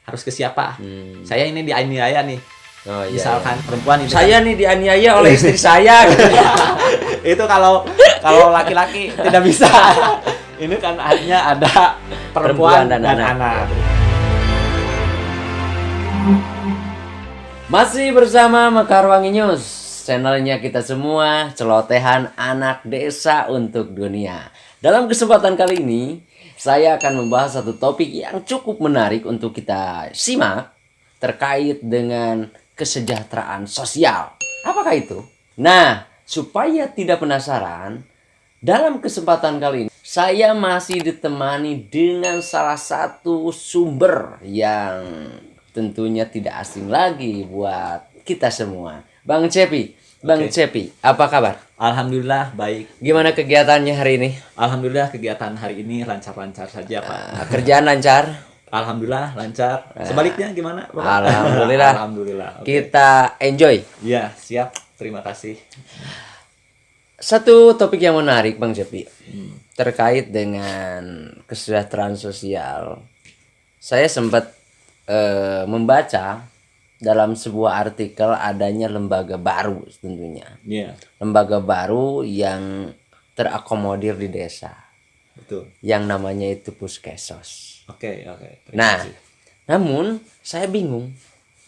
Harus ke siapa? Hmm. Saya ini dianiaya nih. Oh iya. Misalkan perempuan itu Saya nih dianiaya oleh istri saya. itu kalau laki-laki tidak bisa. Ini kan hanya ada perempuan dan anak. Masih bersama Mekarwangi News, channelnya kita semua, celotehan anak desa untuk dunia. Dalam kesempatan kali ini, saya akan membahas satu topik yang cukup menarik untuk kita simak terkait dengan kesejahteraan sosial. Apakah itu? Nah, supaya tidak penasaran, dalam kesempatan kali ini, saya masih ditemani dengan salah satu sumber yang tentunya tidak asing lagi buat kita semua. Bang Cepi. Bang Cepi, apa kabar? Alhamdulillah baik. Gimana kegiatannya hari ini? Alhamdulillah kegiatan hari ini lancar-lancar saja, Pak. Kerjaan lancar? Alhamdulillah lancar. Sebaliknya gimana, Bapak? Alhamdulillah. Alhamdulillah. Kita enjoy. Ya, siap. Terima kasih. Satu topik yang menarik, Bang Cepi, terkait dengan kesejahteraan sosial. Saya sempat membaca dalam sebuah artikel adanya lembaga baru tentunya. Iya. Lembaga baru yang terakomodir di desa. Betul. Yang namanya itu Puskesos. Oke. Terima Nah, kasih. namun saya bingung.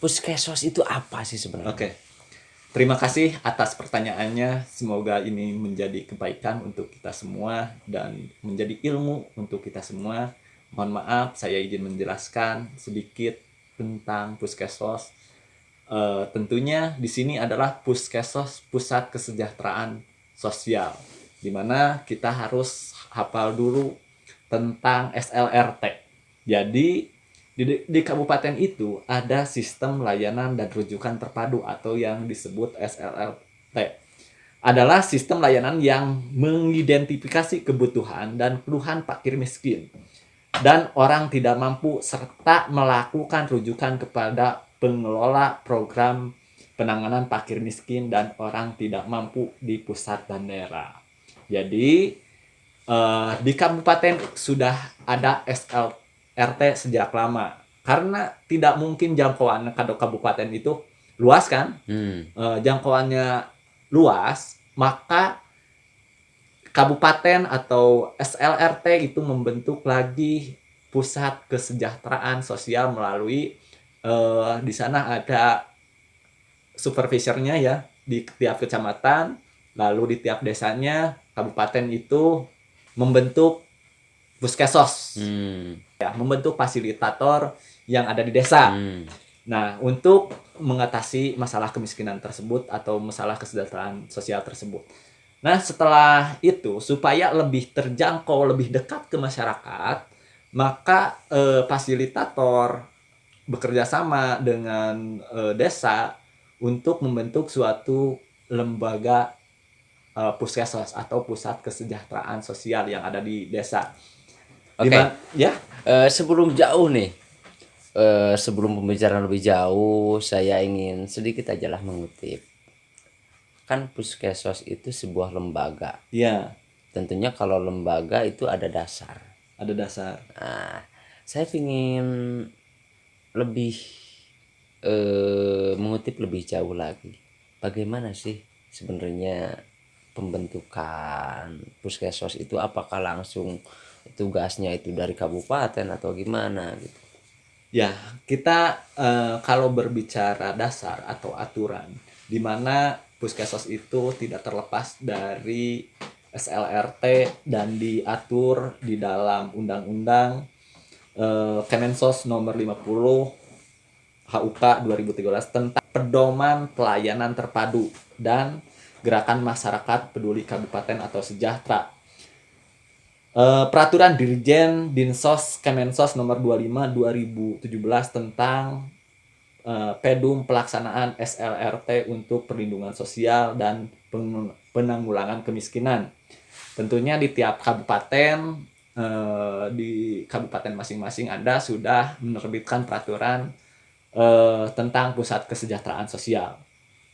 Puskesos itu apa sih sebenarnya? Oke. Terima kasih atas pertanyaannya. Semoga ini menjadi kebaikan untuk kita semua dan menjadi ilmu untuk kita semua. Mohon maaf, saya izin menjelaskan sedikit tentang Puskesos. Tentunya di sini adalah Puskesos, Pusat Kesejahteraan Sosial, di mana kita harus hafal dulu tentang SLRT. Jadi di kabupaten itu ada sistem layanan dan rujukan terpadu atau yang disebut SLRT. Adalah sistem layanan yang mengidentifikasi kebutuhan dan keluhan fakir miskin dan orang tidak mampu serta melakukan rujukan kepada pengelola program penanganan fakir miskin dan orang tidak mampu di pusat dan daerah. Jadi di kabupaten sudah ada SLRT sejak lama karena tidak mungkin jangkauan kabupaten itu luas kan. Jangkauannya luas, maka kabupaten atau SLRT itu membentuk lagi pusat kesejahteraan sosial melalui di sana ada supervisornya ya di tiap kecamatan, lalu di tiap desanya kabupaten itu membentuk Puskesos, ya, membentuk fasilitator yang ada di desa. Nah, untuk mengatasi masalah kemiskinan tersebut atau masalah kesejahteraan sosial tersebut. Nah, setelah itu supaya lebih terjangkau, lebih dekat ke masyarakat, maka fasilitator bekerja sama dengan desa untuk membentuk suatu lembaga Puskesos atau Pusat Kesejahteraan Sosial yang ada di desa. Oke. Ya. Sebelum jauh nih, sebelum pembicaraan lebih jauh, saya ingin sedikit aja lah mengutip. Kan Puskesos itu sebuah lembaga. Iya. Tentunya kalau lembaga itu ada dasar. Ada dasar. Nah, saya ingin lebih mengutip lebih jauh lagi. Bagaimana sih sebenarnya pembentukan Puskesos itu? Apakah langsung tugasnya itu dari kabupaten atau gimana gitu? Ya, kita kalau berbicara dasar atau aturan, di mana Puskesos itu tidak terlepas dari SLRT dan diatur di dalam Undang-Undang Kemensos nomor 50 HUK 2013 tentang pedoman pelayanan terpadu dan gerakan masyarakat peduli kabupaten atau sejahtera. Peraturan Dirjen Dinsos Kemensos nomor 25 2017 tentang pedum pelaksanaan SLRT untuk perlindungan sosial dan penanggulangan kemiskinan. Tentunya di tiap kabupaten, di kabupaten masing-masing Anda sudah menerbitkan peraturan tentang pusat kesejahteraan sosial.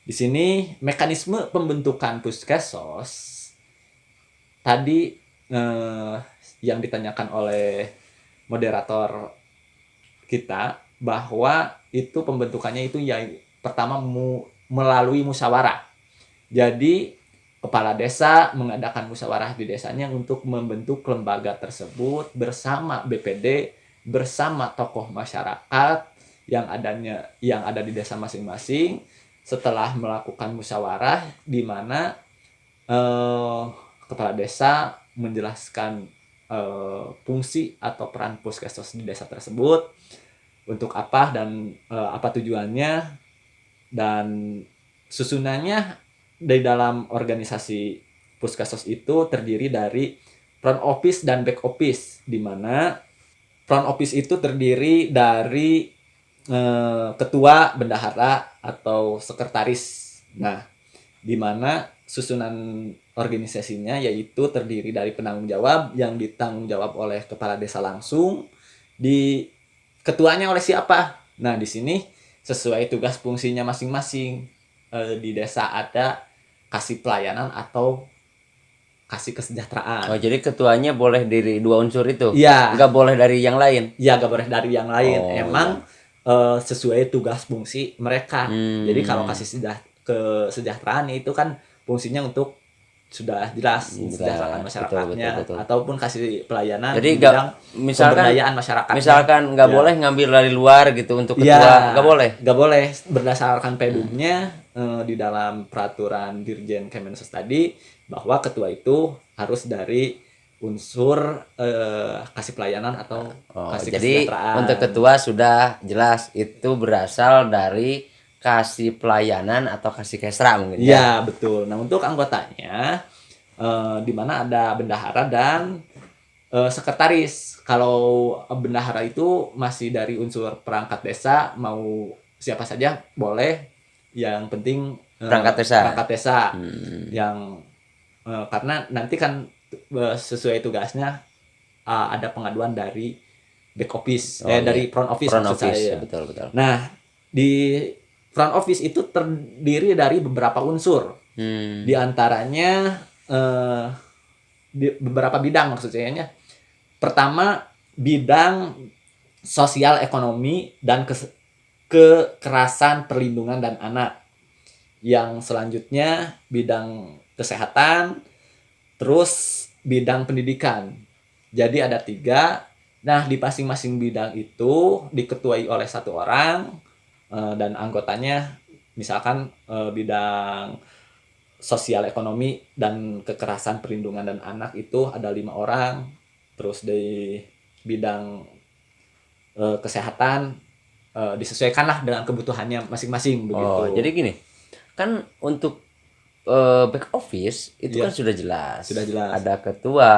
Di sini mekanisme pembentukan Puskesos tadi yang ditanyakan oleh moderator kita bahwa itu pembentukannya itu ya pertama melalui musyawarah. Jadi kepala desa mengadakan musyawarah di desanya untuk membentuk lembaga tersebut bersama BPD, bersama tokoh masyarakat yang ada di desa masing-masing. Setelah melakukan musyawarah di mana kepala desa menjelaskan fungsi atau peran puskesmas di desa tersebut, untuk apa dan apa tujuannya, dan susunannya di dalam organisasi puskesmas itu terdiri dari front office dan back office, di mana front office itu terdiri dari ketua, bendahara atau sekretaris. Nah, di mana susunan organisasinya yaitu terdiri dari penanggung jawab yang ditanggung jawab oleh kepala desa langsung, di ketuanya oleh siapa. Nah, di sini sesuai tugas fungsinya masing-masing. Di desa ada kasih pelayanan atau kasih kesejahteraan. Oh, jadi ketuanya boleh dari dua unsur itu? Iya. Nggak boleh dari yang lain? Iya, nggak boleh dari yang lain. Oh, Emang sesuai tugas fungsi mereka. Jadi kalau kasih kesejahteraan itu kan fungsinya untuk sudah jelas mensejahterakan masyarakatnya, betul. Ataupun kasih pelayanan jadi di bidang misalkan pemberdayaan masyarakat. Misalkan nggak boleh ngambil dari luar gitu untuk ketua, nggak boleh. Nggak boleh, berdasarkan pedumnya di dalam peraturan Dirjen Kemensos tadi bahwa ketua itu harus dari unsur kasih pelayanan atau kasih jadi kesejahteraan. untuk ketua sudah jelas itu berasal dari kasih pelayanan atau kasih kesra mungkin. Iya, betul. Nah, untuk anggotanya di mana ada bendahara dan sekretaris. Kalau bendahara itu masih dari unsur perangkat desa, mau siapa saja boleh. Yang penting perangkat desa. Yang karena nanti kan sesuai tugasnya ada pengaduan dari back office, dari front office maksud saya. Betul. Nah, di front office itu terdiri dari beberapa unsur. Di antaranya di beberapa bidang maksud saya. Pertama, bidang sosial ekonomi dan kekerasan perlindungan dan anak. Yang selanjutnya bidang kesehatan, terus bidang pendidikan. Jadi ada 3. Nah, di masing-masing bidang itu diketuai oleh 1 orang, dan anggotanya misalkan bidang sosial ekonomi dan kekerasan perlindungan dan anak itu ada 5 orang. Terus di bidang kesehatan disesuaikanlah dengan kebutuhannya masing-masing begitu. Oh, jadi gini, kan untuk back office itu kan sudah jelas. Ada ketua,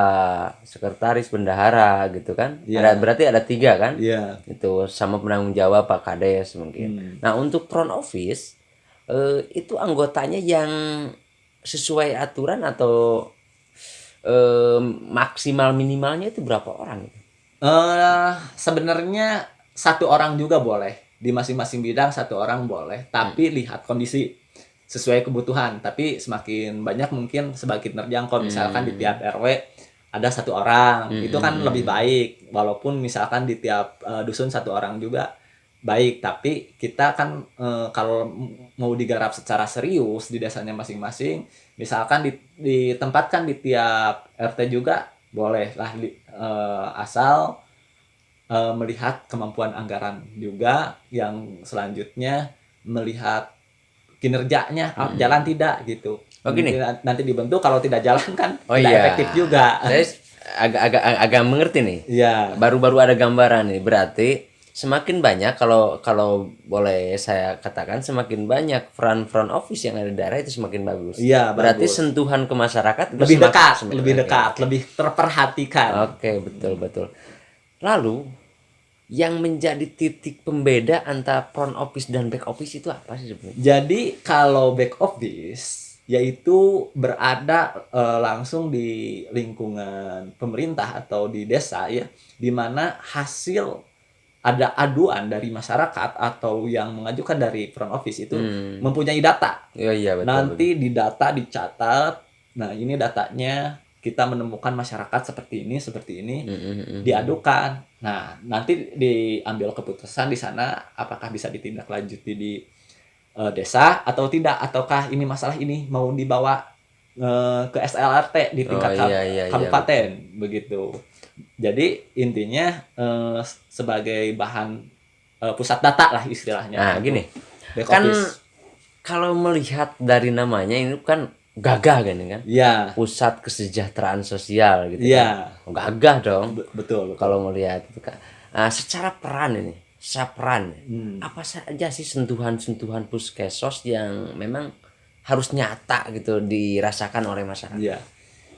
sekretaris, bendahara gitu kan. Berarti ada 3 kan? Itu sama penanggung jawab Pak Kades mungkin. Nah, untuk front office itu anggotanya yang sesuai aturan atau maksimal minimalnya itu berapa orang? Sebenarnya 1 orang juga boleh. Di masing-masing bidang 1 orang boleh, tapi lihat kondisi sesuai kebutuhan. Tapi semakin banyak mungkin semakin terjangkau. Misalkan di tiap RW ada 1 orang, itu kan lebih baik. Walaupun misalkan di tiap dusun 1 orang juga baik, tapi kita kan kalau mau digarap secara serius di desanya masing-masing, misalkan ditempatkan di tiap RT juga boleh lah, asal melihat kemampuan anggaran juga. Yang selanjutnya melihat kinerjanya jalan tidak gitu. Nanti dibentuk, kalau tidak jalan kan tidak efektif juga. Saya agak mengerti nih. Iya. Baru-baru ada gambaran nih. Berarti semakin banyak, kalau boleh saya katakan, semakin banyak front office yang ada di daerah itu semakin bagus. Iya, berarti sentuhan ke masyarakat lebih dekat, lebih terperhatikan. Oke, betul. Lalu yang menjadi titik pembeda antara front office dan back office itu apa sih sebenarnya? Jadi kalau back office yaitu berada langsung di lingkungan pemerintah atau di desa ya, di mana hasil ada aduan dari masyarakat atau yang mengajukan dari front office itu mempunyai data. Iya, betul. Nanti di data dicatat. Nah, ini datanya kita menemukan masyarakat seperti ini diadukan. Nah, nanti diambil keputusan di sana apakah bisa ditindaklanjuti di desa atau tidak, ataukah ini masalah ini mau dibawa ke SLRT di Oh tingkat iya kabupaten betul. begitu. Jadi intinya sebagai bahan pusat data lah istilahnya Nah, untuk gini. back Kan office. kalau melihat dari namanya ini kan gagah kan? Iya, Pusat Kesejahteraan Sosial gitu kan. iya, Oh, gagah dong. betul betul. Kalau melihat itu kan. Nah, secara peran, Hmm. apa saja sih sentuhan-sentuhan Puskesos yang memang harus nyata gitu dirasakan oleh masyarakat? Iya.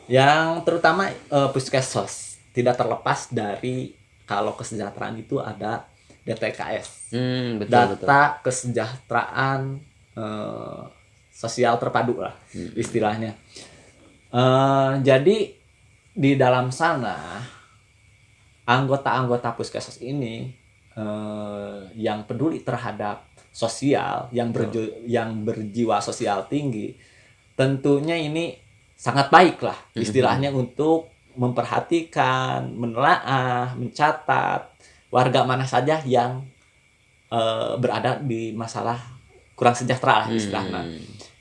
Yang terutama puskesmas tidak terlepas dari kalau kesejahteraan itu ada DTKS, Betul betul. data kesejahteraan eh, sosial terpadu lah istilahnya. Jadi di dalam sana anggota-anggota puskesmas ini yang peduli terhadap sosial, yang berjiwa sosial tinggi, tentunya ini sangat baik lah istilahnya untuk memperhatikan, menelaah, mencatat warga mana saja yang berada di masalah kurang sejahtera lah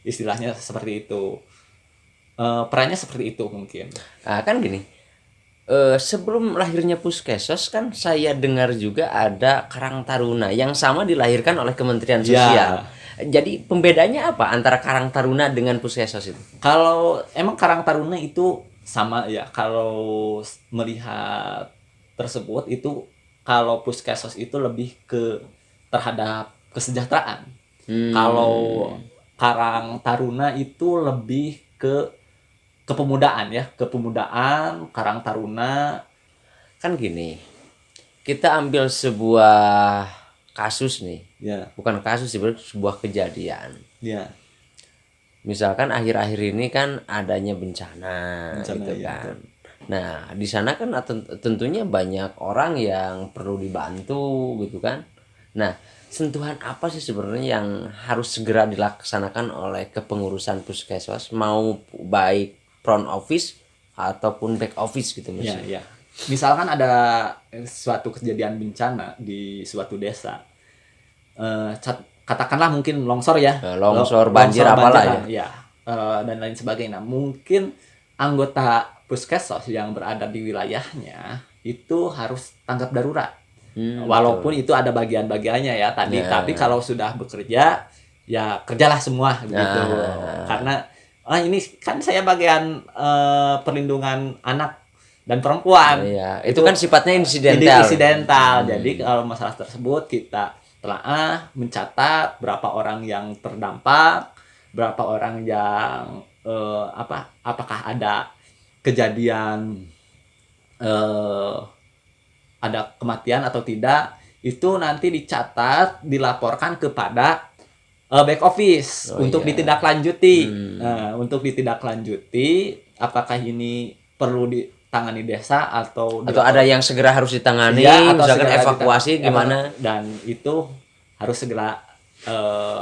istilahnya seperti itu. Perannya seperti itu mungkin. Nah, kan gini. Sebelum lahirnya Puskesos kan saya dengar juga ada Karang Taruna yang sama dilahirkan oleh Kementerian Sosial. Ya, Jadi pembedanya apa antara Karang Taruna dengan Puskesos itu? kalau emang Karang Taruna itu sama ya, kalau melihat tersebut itu kalau puskesmas itu lebih ke terhadap kesejahteraan. Kalau Karang Taruna itu lebih ke kepemudaan ya, kepemudaan Karang Taruna. Kan gini, kita ambil sebuah kasus nih, Ya, bukan kasus sih, sebuah kejadian. ya, Misalkan akhir-akhir ini kan adanya bencana bencana gitu ya betul. kan. Nah, di sana kan tentunya banyak orang yang perlu dibantu gitu kan. Nah, sentuhan apa sih sebenarnya yang harus segera dilaksanakan oleh kepengurusan puskesmas, mau baik front office ataupun back office gitu Ya, maksudnya. ya. Misalkan ada suatu kejadian bencana di suatu desa, katakanlah mungkin longsor ya, Longsor, banjir longsor banjir apalah lah ya. ya, dan lain sebagainya. Mungkin anggota puskesmas yang berada di wilayahnya itu harus tanggap darurat, walaupun Betul. itu ada bagian-bagiannya ya tadi, tapi Nah, kalau sudah bekerja ya kerjalah semua gitu. nah, Karena ini kan saya bagian perlindungan anak dan perempuan, iya, itu itu kan sifatnya insidental. insidental. Jadi kalau masalah tersebut kita telah mencatat berapa orang yang terdampak, berapa orang yang apakah ada kejadian eh, ada kematian atau tidak, itu nanti dicatat, dilaporkan kepada back office Oh untuk iya. ditindaklanjuti. Untuk ditindaklanjuti apakah ini perlu ditangani desa atau Atau ada dilaporkan, yang segera harus iya, ditangani, atau misalkan segera evakuasi gimana? dan itu harus segera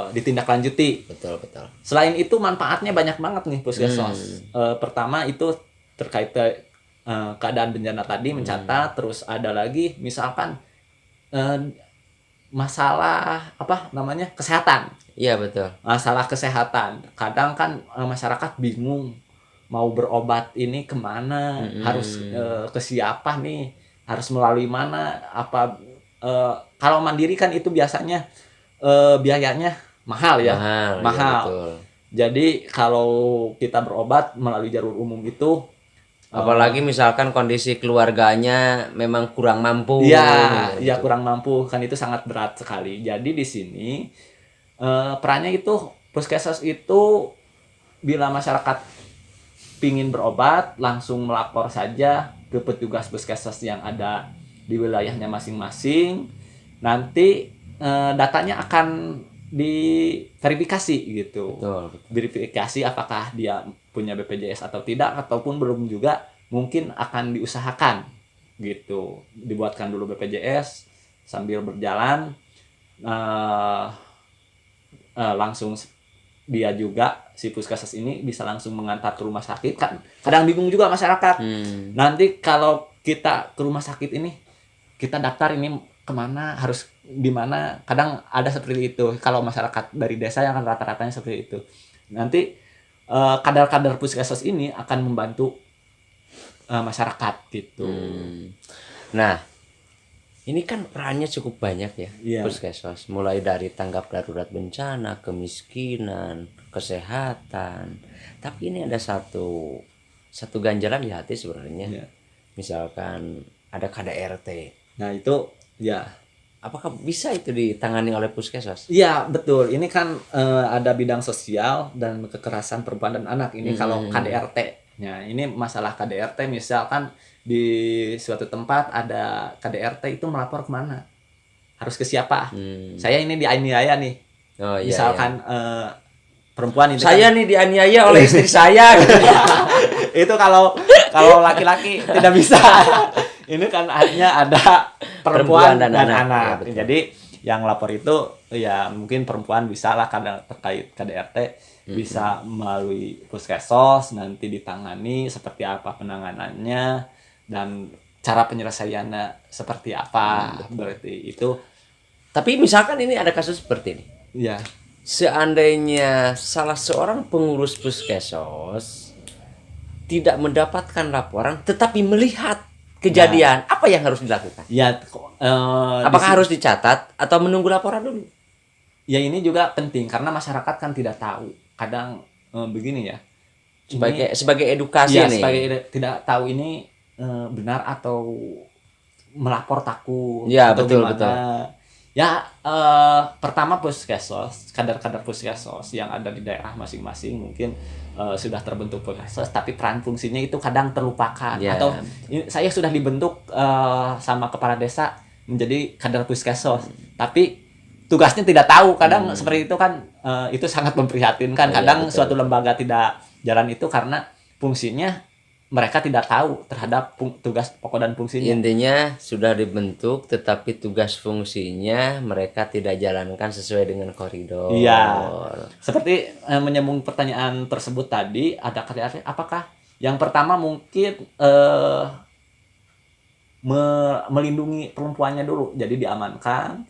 ditindaklanjuti. Betul, betul. Selain itu manfaatnya banyak banget nih puskesmas. Pertama itu terkait keadaan bencana tadi mencatat, terus ada lagi misalkan eh, masalah apa namanya kesehatan. Iya, betul. Masalah kesehatan kadang kan masyarakat bingung mau berobat ini kemana, harus ke siapa nih, harus melalui mana, apa kalau mandiri kan itu biasanya biayanya mahal ya, Mahal, iya mahal. betul. Jadi kalau kita berobat melalui jalur umum itu Apalagi misalkan kondisi keluarganya memang kurang mampu ya gitu. kurang mampu, kan itu sangat berat sekali. Jadi di sini perannya itu puskesmas itu bila masyarakat pingin berobat langsung melapor saja ke petugas puskesmas yang ada di wilayahnya masing-masing. Nanti datanya akan diverifikasi gitu. Betul. Verifikasi apakah dia punya BPJS atau tidak, ataupun belum juga mungkin akan diusahakan gitu. Dibuatkan dulu BPJS sambil berjalan langsung dia juga si puskesmas ini bisa langsung mengantar ke rumah sakit kan. Kadang bingung juga masyarakat. Nanti kalau kita ke rumah sakit ini kita daftar ini kemana, harus di mana, kadang ada seperti itu kalau masyarakat dari desa yang kan rata-ratanya seperti itu. Nanti kadar-kadar puskesmas ini akan membantu masyarakat gitu. Nah, ini kan perannya cukup banyak ya, Iya. puskesmas. Mulai dari tanggap darurat bencana, kemiskinan, kesehatan. Tapi ini ada satu ganjalan di hati sebenarnya. Iya. Misalkan ada KDRT. Nah itu ya. Apakah bisa itu ditangani oleh puskesmas? Iya betul. Ini kan ada bidang sosial dan kekerasan perempuan dan anak. Ini kalau KDRT. Nah ini masalah KDRT, misalkan di suatu tempat ada KDRT, itu melapor kemana? Harus ke siapa? Saya ini dianiaya nih. Oh iya. Misalkan perempuan itu saya nih dianiaya oleh istri saya. itu kalau laki-laki tidak bisa. Ini kan hanya ada perempuan dan anak. Ya, jadi yang lapor itu ya mungkin perempuan bisa lah, karena terkait KDRT bisa melalui puskesmas, nanti ditangani seperti apa penanganannya dan cara penyelesaiannya seperti apa. Berarti itu. Tapi misalkan ini ada kasus seperti ini. Ya. Seandainya salah seorang pengurus puskesmas tidak mendapatkan laporan tetapi melihat kejadian, apa yang harus dilakukan? Ya. Apakah harus dicatat atau menunggu laporan dulu? Ya ini juga penting karena masyarakat kan tidak tahu. Kadang begini ya. Sebagai edukasi ya, nih. Sebagai tidak tahu ini benar atau melapor takut. Ya atau betul gimana. betul. Ya pertama puskesmas, kadar-kadar puskesmas yang ada di daerah masing-masing mungkin sudah terbentuk puskesmas, tapi peran fungsinya itu kadang terlupakan. Ya. Atau saya sudah dibentuk sama kepala desa menjadi kadar puskesmas, tapi tugasnya tidak tahu. Kadang seperti itu kan, itu sangat memprihatinkan. Kadang suatu lembaga tidak jalan itu karena fungsinya mereka tidak tahu terhadap tugas pokok dan fungsinya. Intinya sudah dibentuk tetapi tugas fungsinya mereka tidak jalankan sesuai dengan koridor. Iya. Seperti menyambung pertanyaan tersebut tadi, ada KDRT, apakah yang pertama mungkin melindungi perempuannya dulu. Jadi diamankan,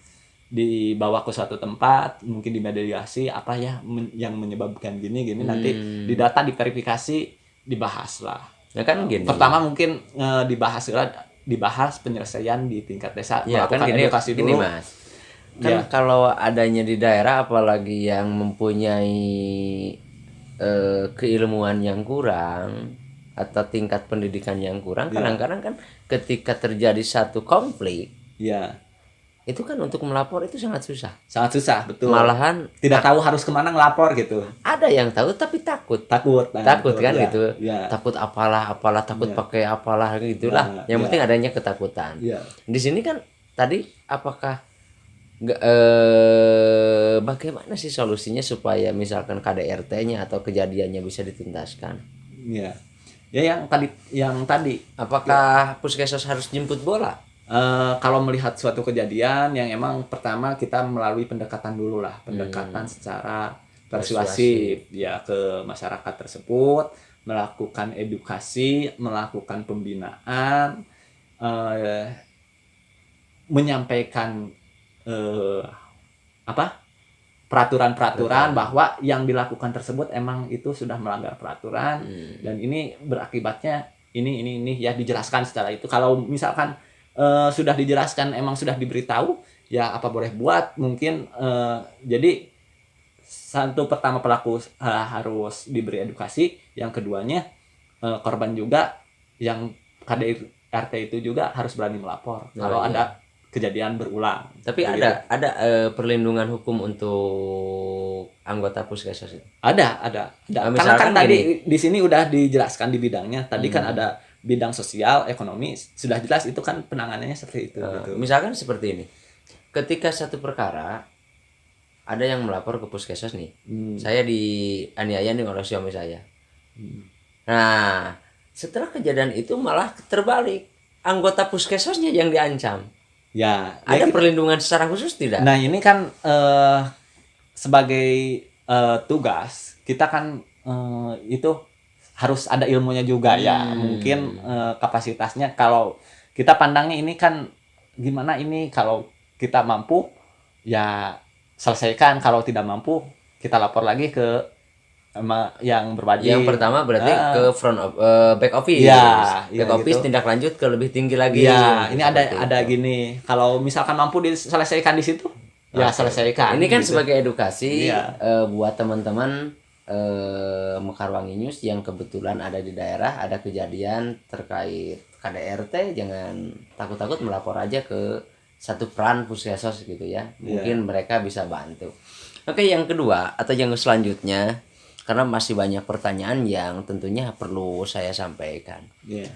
dibawa ke suatu tempat, mungkin dimediasi apa ya yang menyebabkan gini nanti didata, diverifikasi, dibahas lah. Ya kan gini. Pertama mungkin dibahas penyelesaian di tingkat desa, ya kan gini, edukasi dulu. Mas. Kan kalau adanya di daerah apalagi yang mempunyai keilmuan yang kurang atau tingkat pendidikan yang kurang, kadang-kadang kan ketika terjadi satu konflik, itu kan untuk melapor itu sangat susah. Sangat susah, betul. Malahan tidak tahu harus kemana ngelapor gitu. Ada yang tahu tapi takut kan gitu. Takut apalah, takut pakai apalah gitulah. Yang penting adanya ketakutan. Di sini kan tadi apakah bagaimana sih solusinya supaya misalkan KDRT-nya atau kejadiannya bisa dituntaskan? Ya yang tadi apakah puskesmas harus jemput bola? Kalau melihat suatu kejadian yang emang pertama kita melalui pendekatan dulu lah, pendekatan secara persuasif ya ke masyarakat tersebut, melakukan edukasi, melakukan pembinaan, menyampaikan peraturan-peraturan bahwa yang dilakukan tersebut emang itu sudah melanggar peraturan dan ini berakibatnya ini ya, dijelaskan secara itu. Kalau misalkan sudah dijelaskan, emang sudah diberitahu, ya apa boleh buat mungkin. Jadi satu pertama pelaku harus diberi edukasi, yang keduanya korban juga yang KDRT itu juga harus berani melapor kalau ada kejadian berulang. Tapi ada perlindungan hukum untuk anggota puskesmas itu? Ada. Karena kan tadi di sini udah dijelaskan di bidangnya. Tadi kan ada bidang sosial, ekonomi, sudah jelas itu kan penanganannya seperti itu. Gitu. Misalkan seperti ini, ketika satu perkara ada yang melapor ke puskesmas nih, saya dianiaya nih oleh suami saya. Nah, setelah kejadian itu malah terbalik, anggota puskesmasnya yang diancam. Ya, ada perlindungan secara khusus tidak? Nah ini kan sebagai tugas kita kan itu harus ada ilmunya juga ya. Mungkin kapasitasnya kalau kita pandangnya ini kan gimana ini, kalau kita mampu ya selesaikan, kalau tidak mampu kita lapor lagi ke yang berwajib. Yang pertama berarti ke back office. Iya, iya Back office gitu. tindak lanjut ke lebih tinggi lagi. Iya, ini Seperti ada itu. gini. Kalau misalkan mampu diselesaikan di situ, ya Oke. selesaikan. Ini kan gitu. sebagai edukasi Iya. buat teman-teman Mekarwangi News yang kebetulan ada di daerah, ada kejadian terkait KDRT, jangan takut-takut melapor aja ke satu peran puskesmas gitu ya. Mungkin mereka bisa bantu. Oke, yang kedua atau yang selanjutnya, karena masih banyak pertanyaan yang tentunya perlu saya sampaikan. Iya.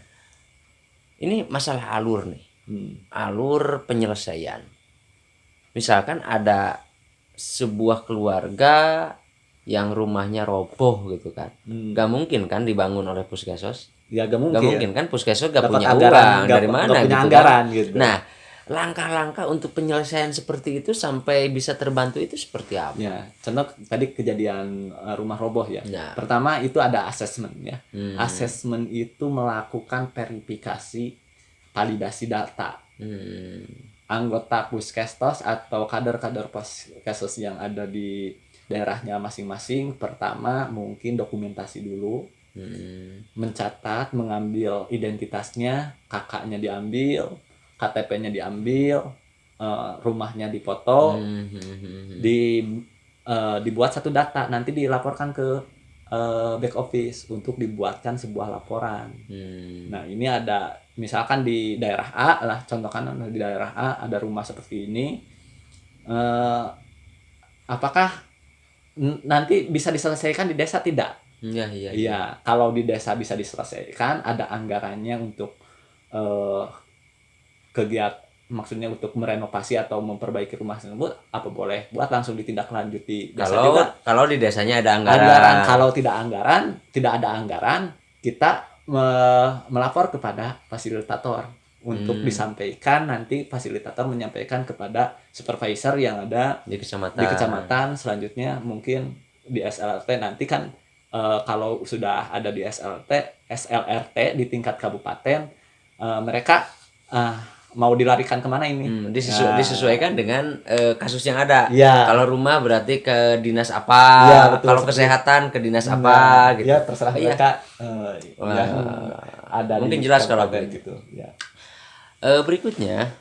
Ini masalah alur nih, Hmm. alur penyelesaian. Misalkan ada sebuah keluarga yang rumahnya roboh gitu kan, gak mungkin kan dibangun oleh puskesmas. Ya gak Gak mungkin. mungkin kan puskesmas gak Dapat punya anggaran, uang gak- dari gak mana punya gitu anggaran kan. gitu. Nah, langkah-langkah untuk penyelesaian seperti itu sampai bisa terbantu itu seperti apa? Ya, contoh tadi kejadian rumah roboh ya. Nah. Pertama itu ada asesmen ya. Hmm. Asesmen itu melakukan verifikasi validasi data. Anggota puskesmas atau kader-kader puskesmas yang ada di daerahnya masing-masing, pertama mungkin dokumentasi dulu, mencatat, mengambil identitasnya, kakaknya diambil, KTP-nya diambil, rumahnya dipoto, dibuat satu data, nanti dilaporkan ke back office untuk dibuatkan sebuah laporan. Nah, ini ada misalkan di daerah A lah, contohkan di daerah A ada rumah seperti ini, apakah nanti bisa diselesaikan di desa? Tidak. Iya. Iya, kalau di desa bisa diselesaikan, ada anggarannya untuk kegiatan, maksudnya untuk merenovasi atau memperbaiki rumah tersebut, apa boleh buat langsung ditindaklanjuti desa juga. Kalau di desanya ada Anggaran, kalau tidak ada anggaran, kita melapor kepada fasilitator untuk disampaikan, nanti fasilitator menyampaikan kepada supervisor yang ada di di kecamatan, selanjutnya mungkin di SLRT. Nanti kan kalau sudah ada di SLRT di tingkat kabupaten, mereka mau dilarikan kemana ini? disesuaikan dengan kasus yang ada. Ya. Kalau rumah berarti ke dinas apa, Ya, betul, kalau seperti- kesehatan ke dinas apa gitu. Ya terserah Iya. mereka yang ada Mungkin di jelas kalau kabupaten begitu. gitu. Ya. Berikutnya,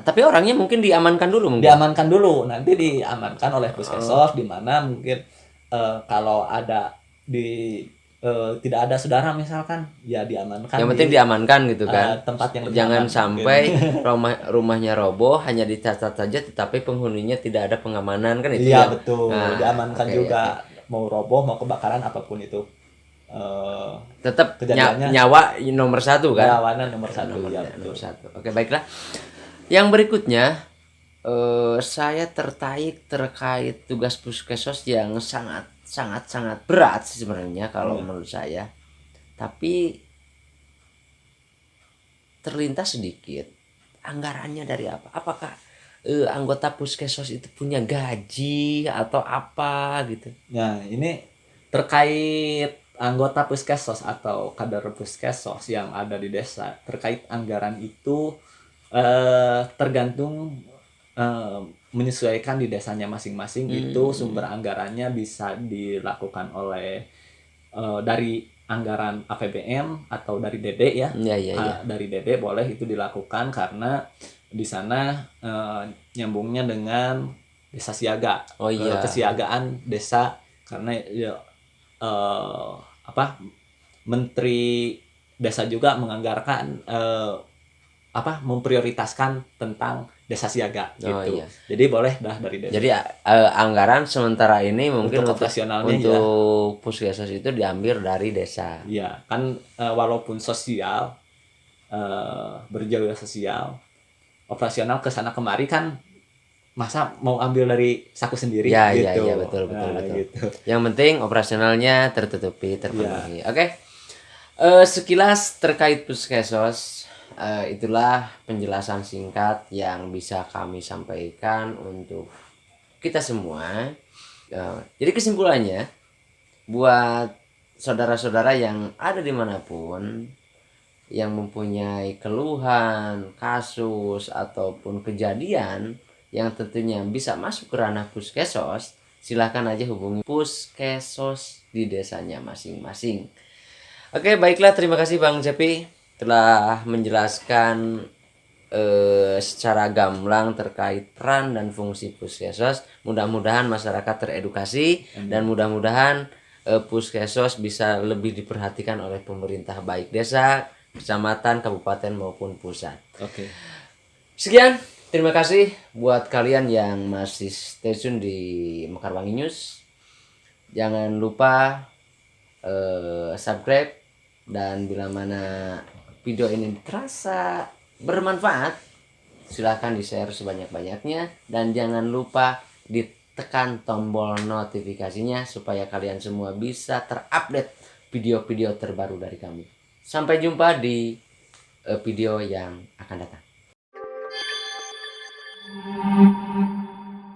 tapi orangnya mungkin diamankan dulu mungkin. Diamankan dulu, nanti diamankan oleh puskesmas, di mana mungkin kalau ada di tidak ada saudara misalkan, ya diamankan. Yang penting diamankan gitu kan. Tempat yang lebih Jangan aman, sampai rumahnya roboh hanya dicatat saja tetapi penghuninya tidak ada pengamanan kan itu. Iya, ya. betul. Nah, Diamankan oke, juga. Mau roboh, mau kebakaran, apapun itu. Tetap Kejadiannya nyawa nomor satu kan. Perlawanan nomor satu. Ya, betul. Nomor satu. Oke, baiklah. Yang berikutnya, saya terkait tugas puskesmas yang sangat berat sebenarnya kalau menurut saya. Tapi terlintas sedikit. Anggarannya dari apa? Apakah anggota puskesmas itu punya gaji atau apa gitu? Nah, ini terkait anggota puskesmas atau kader puskesmas yang ada di desa, terkait anggaran itu tergantung menyesuaikan di desanya masing-masing. Itu sumber anggarannya bisa dilakukan oleh dari anggaran APBN atau dari DD ya. Iya. Dari DD boleh itu dilakukan, karena di sana nyambungnya dengan desa siaga. Oh iya. Kesiagaan desa, karena Menteri Desa juga menganggarkan memprioritaskan tentang desa siaga gitu. iya. Jadi boleh dah dari desa. Jadi anggaran sementara ini mungkin Untuk operasionalnya untuk puskesmas itu diambil dari desa. Iya, kan walaupun sosial, berjalan sosial, operasional ke sana kemari kan, masa mau ambil dari saku sendiri Ya, gitu. iya betul. Gitu. Yang penting operasionalnya terpenuhi. Oke. Sekilas terkait puskesmas, itulah penjelasan singkat yang bisa kami sampaikan untuk kita semua. Jadi kesimpulannya, buat saudara-saudara yang ada dimanapun yang mempunyai keluhan, kasus, ataupun kejadian yang tentunya bisa masuk ke ranah Puskesos, silahkan aja hubungi Puskesos di desanya masing-masing. Oke, baiklah, terima kasih Bang Cepi telah menjelaskan secara gamblang terkait peran dan fungsi Puskesos. Mudah-mudahan masyarakat teredukasi dan mudah-mudahan Puskesos bisa lebih diperhatikan oleh pemerintah baik desa, kecamatan, kabupaten maupun pusat. Oke. Sekian, terima kasih buat kalian yang masih stay tune di Mekarwangi News. Jangan lupa subscribe, dan bila mana video ini terasa bermanfaat, silahkan di-share sebanyak-banyaknya, dan jangan lupa ditekan tombol notifikasinya supaya kalian semua bisa terupdate video-video terbaru dari kami. Sampai jumpa di video yang akan datang.